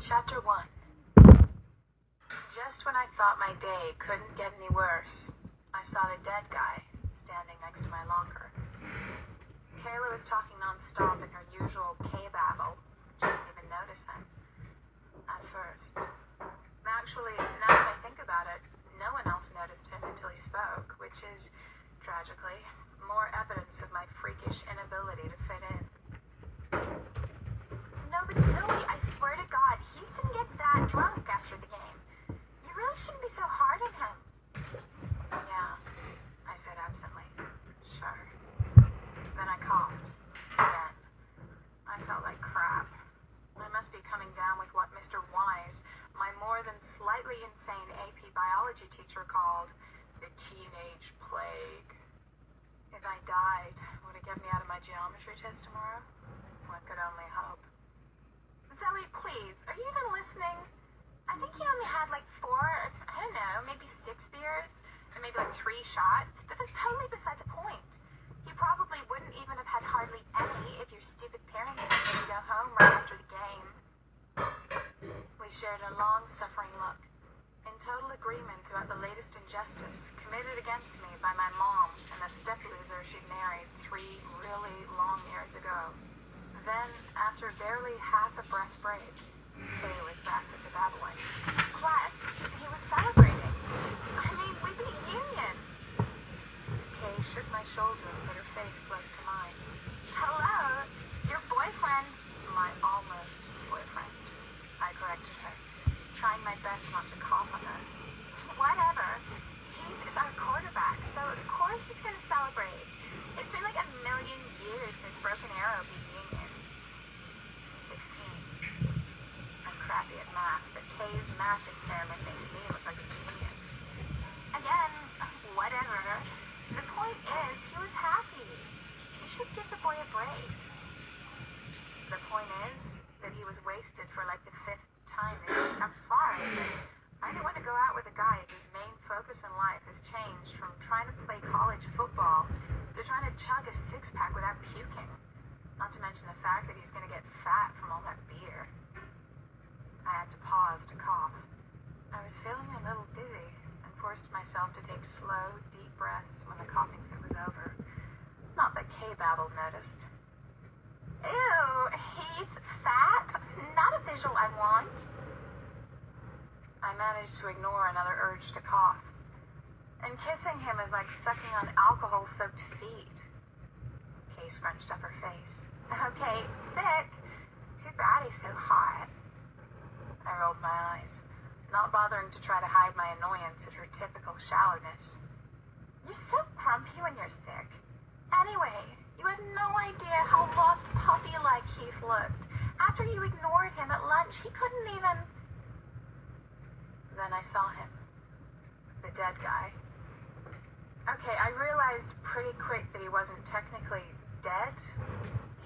Chapter 1. Just when I thought my day couldn't get any worse, I saw the dead guy standing next to my locker. Kayla was talking non-stop in her usual K-babble. She didn't even notice him. At first. Actually, now that I think about it, no one else noticed him until he spoke, which is, tragically, more evidence of my freakish inability to fit in. No, but Zoe, I swear to God, he didn't get that drunk after the game. You really shouldn't be so hard on him. Yeah, I said absently. Sure. Then I coughed. Again. I felt like crap. I must be coming down with what Mr. Wise, my more than slightly insane AP biology teacher, called the teenage plague. If I died, would it get me out of my geometry test tomorrow? One could only hope. Zoe, please, are you even listening? I think he only had like 4, I don't know, maybe 6 beers, or maybe like 3 shots, but that's totally beside the point. He probably wouldn't even have had hardly any if your stupid parents had let you go home right after the game. We shared a long-suffering look, in total agreement about the latest injustice committed against me by my mom and the step-loser she'd married 3 really long years ago. Then, after barely half a breath break, Kay was back with the babbling. Plus, he was celebrating. I mean, we beat Union. Kay shook my shoulder and put her face close to mine. Hello, your boyfriend. My almost boyfriend, I corrected her, trying my best not to cough on her. Whatever. He's our quarterback, so of course he's gonna celebrate. It's been like a million years since Broken Arrow beat Union. 16. I'm crappy at math, but Kay's math experiment makes me look like a genius. Again, whatever. The point is, he was happy. You should give the boy a break. The point is that he was wasted for like the 5th time this week. I'm sorry, but I don't want to go out with a guy whose main focus in life has changed from trying to play college football to trying to chug a 6-pack without puking. Not to mention the fact that he's going to get fat from all that beer. I had to pause to cough. I was feeling a little dizzy and forced myself to take slow, deep breaths when the coughing fit was over. Not that K-babble noticed. Ew, he's fat? Not a visual I want. I managed to ignore another urge to cough. And kissing him is like sucking on alcohol-soaked feet. Kay scrunched up her face. Okay, sick. Too bad he's so hot. I rolled my eyes, not bothering to try to hide my annoyance at her typical shallowness. You're so grumpy when you're sick. Anyway, you have no idea how lost puppy-like Keith looked. After you ignored him at lunch, he couldn't even... Then I saw him. The dead guy. Okay, I realized pretty quick that he wasn't technically dead.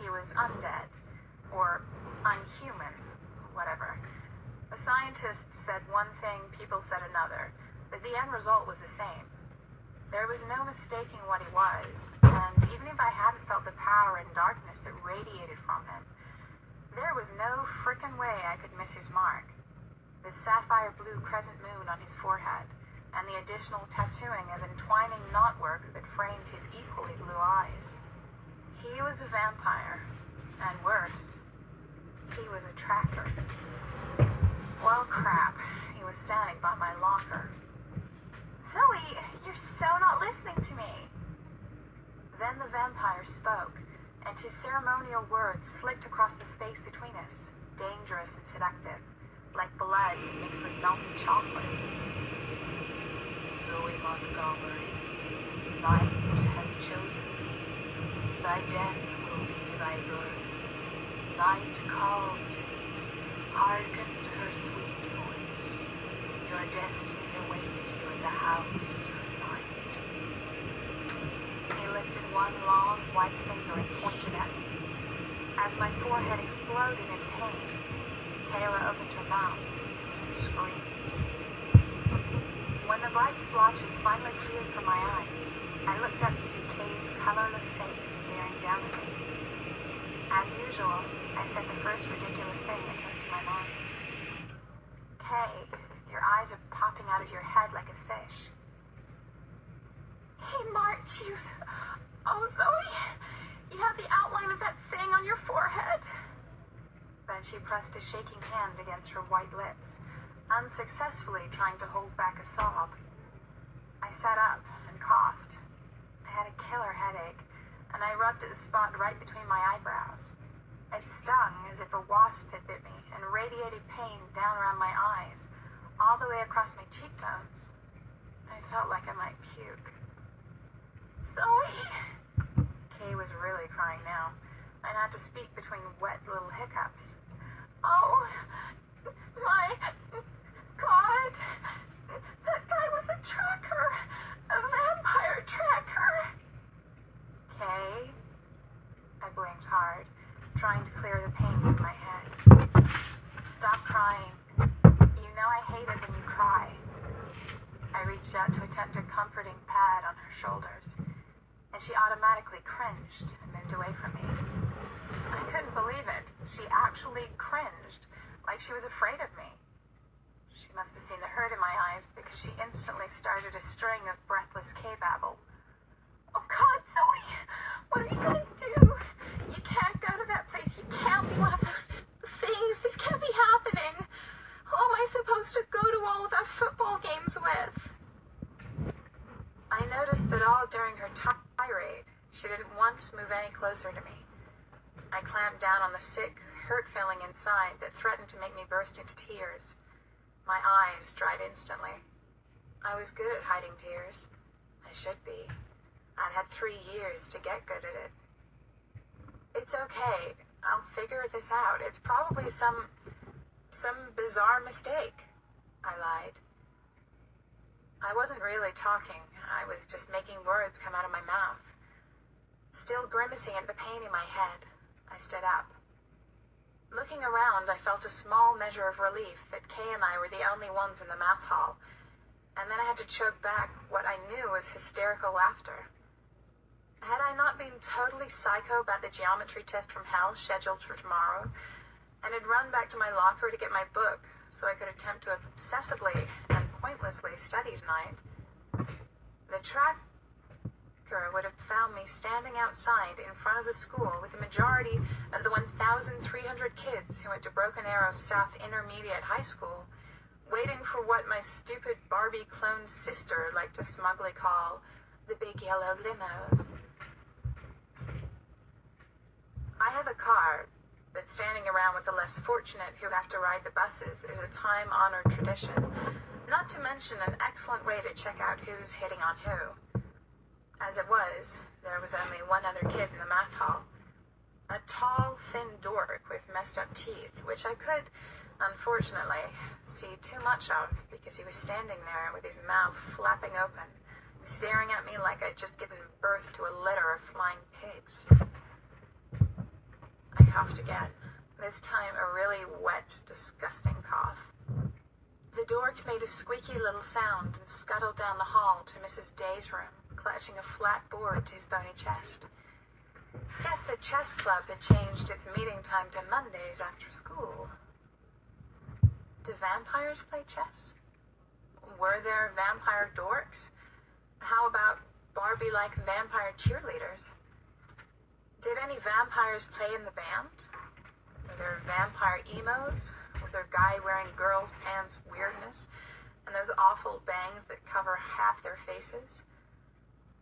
He was undead. Or unhuman. Whatever. The scientists said one thing, people said another. But the end result was the same. There was no mistaking what he was, and even if I hadn't felt the power and darkness that radiated from him, there was no frickin' way I could miss his mark. The sapphire blue crescent moon on his forehead, and the additional tattooing of entwining knotwork that framed his equally blue eyes. He was a vampire, and worse, he was a tracker. Well, crap, he was standing by my locker. Zoe, you're so not listening to me. Then the vampire spoke, and his ceremonial words slicked across the space between us, dangerous and seductive, like blood mixed with melted chocolate. Zoe Montgomery, night has chosen thee. Thy death will be thy birth. Night calls to thee. Hearken to her sweet voice. Your destiny awaits you in the house of night. He lifted one long, white finger and pointed at me. As my forehead exploded in pain, Kayla opened her mouth and screamed. When the bright splotches finally cleared from my eyes, I looked up to see Kay's colorless face staring down at me. As usual, I said the first ridiculous thing that came to my mind. Kay, your eyes are popping out of your head like a fish. Hey, Mark, you... Oh, Zoe, you have the outline of that saying on your forehead. Then she pressed a shaking hand against her white lips, unsuccessfully trying to hold back a sob. I sat up and coughed. I had a killer headache, and I rubbed at the spot right between my eyebrows. It stung as if a wasp had bit me and radiated pain down around my eyes, all the way across my cheekbones. I felt like I might puke. Zoe! Kay was really crying now, and had to speak between wet little hiccups. Oh, my God! That guy was a tracker! A vampire tracker! Kay? I blinked hard, trying to clear the pain in my head. Stop crying. You know I hate it when you cry. I reached out to attempt a comforting pad on her shoulders, and she automatically cringed and moved away from me. I couldn't believe it. She actually cringed, like she was afraid of me. She must have seen the hurt in my eyes, because she instantly started a string of breathless K-babble. Oh God, Zoe! What are you gonna do? You can't go to that place. You can't be one of those things. This can't be happening. Who am I supposed to go to all of our football games with? I noticed that all during her tirade, she didn't once move any closer to me. I clamped down on the sick, hurt feeling inside that threatened to make me burst into tears. My eyes dried instantly. I was good at hiding tears. I should be. I'd had 3 years to get good at it. It's okay. I'll figure this out. It's probably some bizarre mistake. I lied. I wasn't really talking. I was just making words come out of my mouth. Still grimacing at the pain in my head, I stood up. Looking around, I felt a small measure of relief that Kay and I were the only ones in the math hall, and then I had to choke back what I knew was hysterical laughter. Had I not been totally psycho about the geometry test from hell scheduled for tomorrow, and had run back to my locker to get my book so I could attempt to obsessively and pointlessly study tonight, the tracker would have found me standing outside in front of the school with the majority of the 1,300 kids who went to Broken Arrow South Intermediate High School, waiting for what my stupid Barbie clone sister liked to smugly call the big yellow limos. I have a car, but standing around with the less fortunate who have to ride the buses is a time-honored tradition, not to mention an excellent way to check out who's hitting on who. As it was, there was only one other kid in the math hall. A tall, thin dork with messed up teeth, which I could, unfortunately, see too much of because he was standing there with his mouth flapping open, staring at me like I'd just given birth to a litter of flying pigs. I coughed again, this time a really wet, disgusting cough. The dork made a squeaky little sound and scuttled down the hall to Mrs. Day's room, clutching a flat board to his bony chest. Guess the chess club had changed its meeting time to Mondays after school. Do vampires play chess? Were there vampire dorks? How about Barbie-like vampire cheerleaders? Did any vampires play in the band? Were there vampire emos with their guy wearing girls' pants weirdness and those awful bangs that cover half their faces?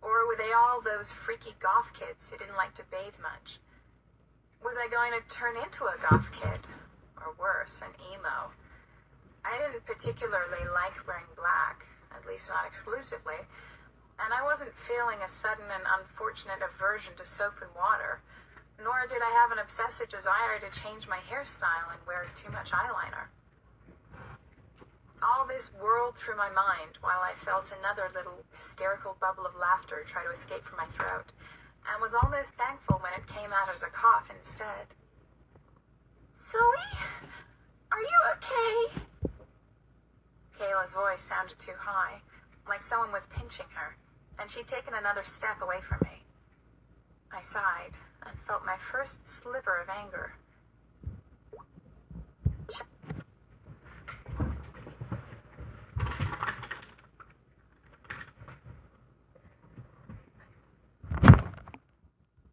Or were they all those freaky goth kids who didn't like to bathe much? Was I going to turn into a goth kid? Or worse, an emo? I didn't particularly like wearing black, at least not exclusively, and I wasn't feeling a sudden and unfortunate aversion to soap and water, nor did I have an obsessive desire to change my hairstyle and wear too much eyeliner. All this whirled through my mind while I felt another little hysterical bubble of laughter try to escape from my throat, and was almost thankful when it came out as a cough instead. Zoe? Are you okay? Kayla's voice sounded too high, like someone was pinching her, and she'd taken another step away from me. I sighed and felt my first sliver of anger.